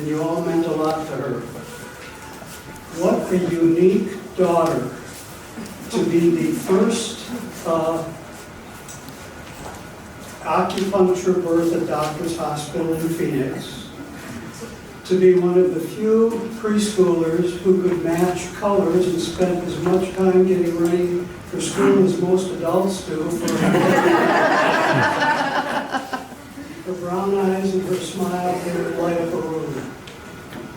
and you all meant a lot to her. What a unique daughter to be the first acupuncture birth at Doctor's Hospital in Phoenix, to be one of the few preschoolers who could match colors and spent as much time getting ready for school as most adults do. Her brown eyes and her smile, they would light up a room.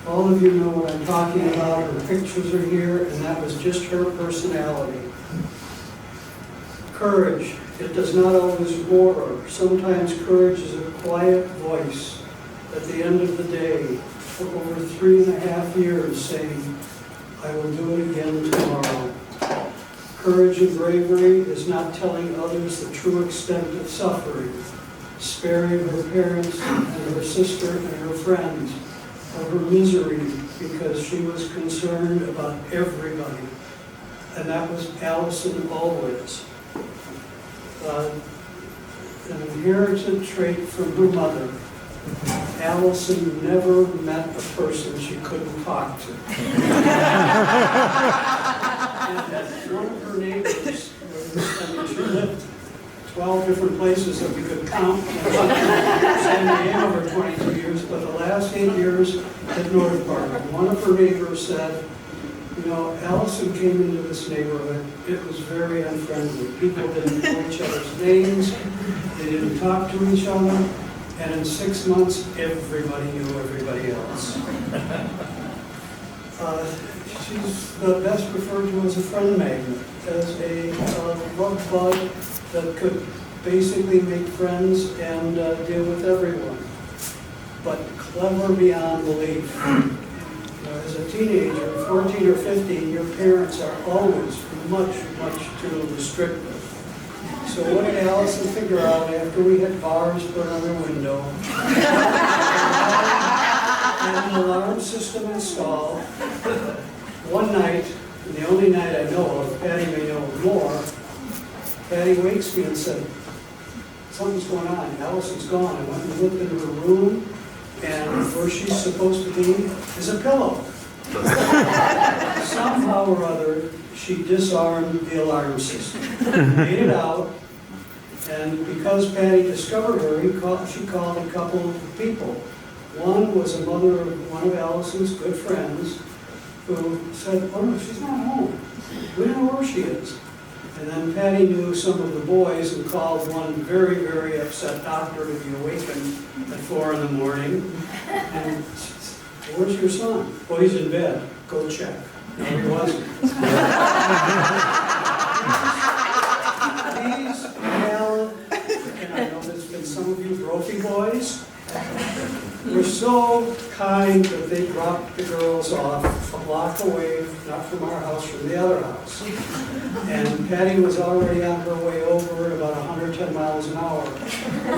All of you know what I'm talking about. Her pictures are here, and that was just her personality. Courage. It does not always roar. Sometimes courage is a quiet voice at the end of the day for over 3.5 years saying, I will do it again tomorrow. Courage and bravery is not telling others the true extent of suffering, sparing her parents and her sister and her friends of her misery because she was concerned about everybody. And that was Allison always. An inherited trait from her mother. Allison never met a person she couldn't talk to. And one of her neighbors, she lived 12 different places that we could count. San Diego over 22 years, but the last 8 years at North Park. One of her neighbors said, you know, Allison came into this neighborhood, it was very unfriendly. People didn't know each other's names, they didn't talk to each other, and in 6 months, everybody knew everybody else. She's best referred to as a friend magnet, as a love bug that could basically make friends and deal with everyone, but clever beyond belief. As a teenager, 14 or 15, your parents are always much, much too restrictive. So what did Allison figure out after we had bars put on her window and an alarm system installed? One night, and the only night I know of, Patty may know more, Patty wakes me and said, something's going on, Allison's gone. I went and looked into her room, and where she's supposed to be is a pillow. Somehow or other, she disarmed the alarm system, made it out, and because Patty discovered her, she called a couple of people. One was a mother of one of Allison's good friends who said, oh no, she's not home. We don't know where she is. And then Patty knew some of the boys and called one very, very upset doctor to be awakened at 4 in the morning. And where's your son? Well, he's in bed. Go check. No, he wasn't. These gallant, and I know there's been some of you brophy boys, were so kind that they dropped the girls off a block away, not from our house, from the other house. And Patty was already on her way over at about 110 miles an hour.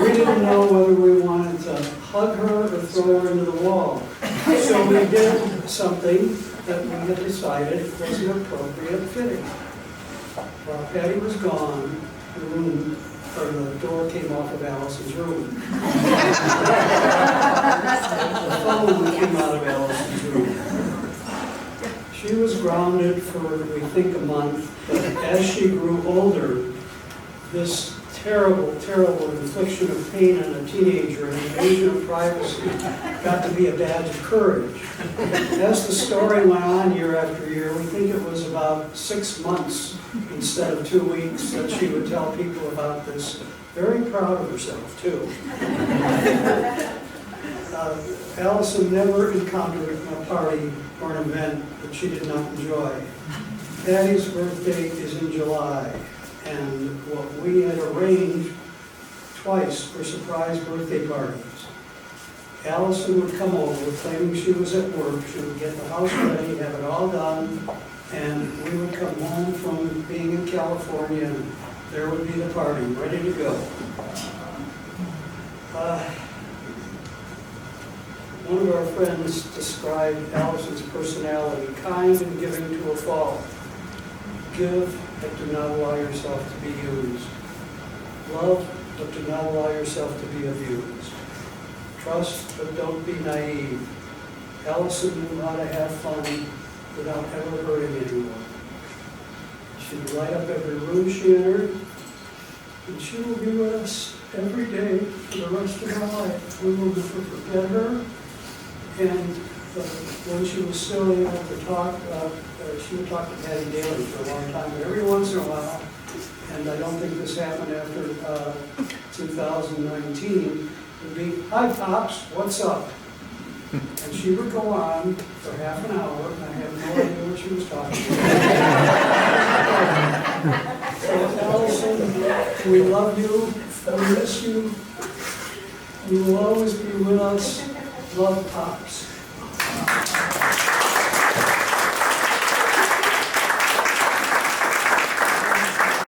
We didn't know whether we wanted to hug her or throw her into the wall. So we did something that we had decided was an appropriate fitting. While Patty was gone, the room, or the door came off of Allison's room. The phone came out of Allison's room. She was grounded for, we think, a month, but as she grew older, this terrible, terrible infliction of pain on a teenager and invasion of privacy got to be a badge of courage. As the story went on year after year, we think it was about 6 months instead of 2 weeks that she would tell people about this. Very proud of herself, too. Allison never encountered a party or an event that she did not enjoy. Patty's birthday is in July, and what we had arranged twice for surprise birthday parties. Allison would come over claiming she was at work. She would get the house ready, have it all done, and we would come home from being in California, and there would be the party, ready to go. One of our friends described Allison's personality, kind and giving to a fault. Give, but do not allow yourself to be used. Love, but do not allow yourself to be abused. Trust, but don't be naive. Allison knew how to have fun without ever hurting anyone. She'd light up every room she entered, and she will be with us every day for the rest of our life. We will never forget her. And when she was still able to talk, she would talk to Patty Daly for a long time, but every once in a while, and I don't think this happened after 2019, it would be, "Hi, Pops, what's up?" And she would go on for half an hour, and I have no idea what she was talking about. So, Allison, we love you, we miss you, you will always be with us. Love, Pops.